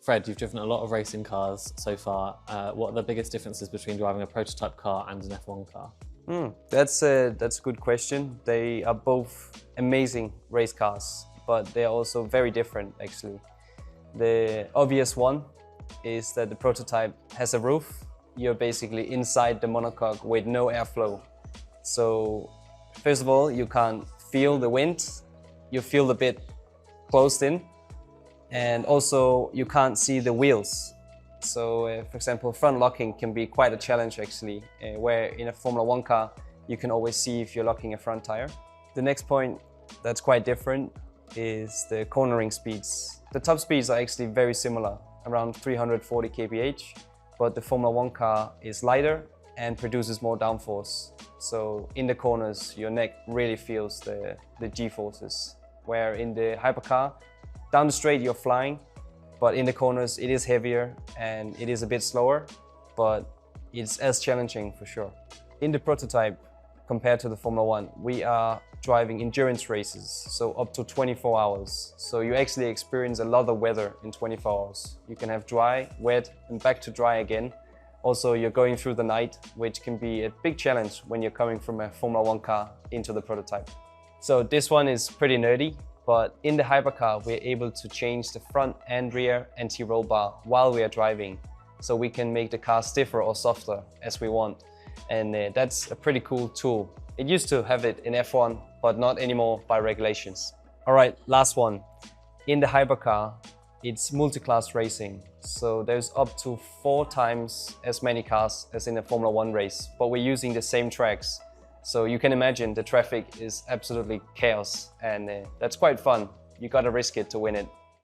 Fred, you've driven a lot of racing cars so far. What are the biggest differences between driving a prototype car and an F1 car? That's a good question. They are both amazing race cars, but they are also very different actually. The obvious one is that the prototype has a roof. You're basically inside the monocoque with no airflow. So first of all, you can't feel the wind. You feel a bit closed in. And also you can't see the wheels. So for example, front locking can be quite a challenge actually, where in a Formula 1 car, you can always see if you're locking a front tire. The next point that's quite different is the cornering speeds. The top speeds are actually very similar, around 340 kph, but the Formula 1 car is lighter and produces more downforce. So in the corners, your neck really feels the G-forces, where in the hypercar, down the straight you're flying, but in the corners it is heavier and it is a bit slower, but it's as challenging for sure. In the prototype, compared to the Formula 1, we are driving endurance races, so up to 24 hours. So you actually experience a lot of weather in 24 hours. You can have dry, wet, and back to dry again. Also, you're going through the night, which can be a big challenge when you're coming from a Formula 1 car into the prototype. So this one is pretty nerdy, but in the hypercar, we're able to change the front and rear anti-roll bar while we are driving. So we can make the car stiffer or softer as we want. And that's a pretty cool tool. It used to have it in F1, but not anymore by regulations. All right, last one. In the hypercar, it's multi-class racing. So there's up to 4 times as many cars as in a Formula 1 race, but we're using the same tracks. So you can imagine the traffic is absolutely chaos, and that's quite fun. You gotta risk it to win it.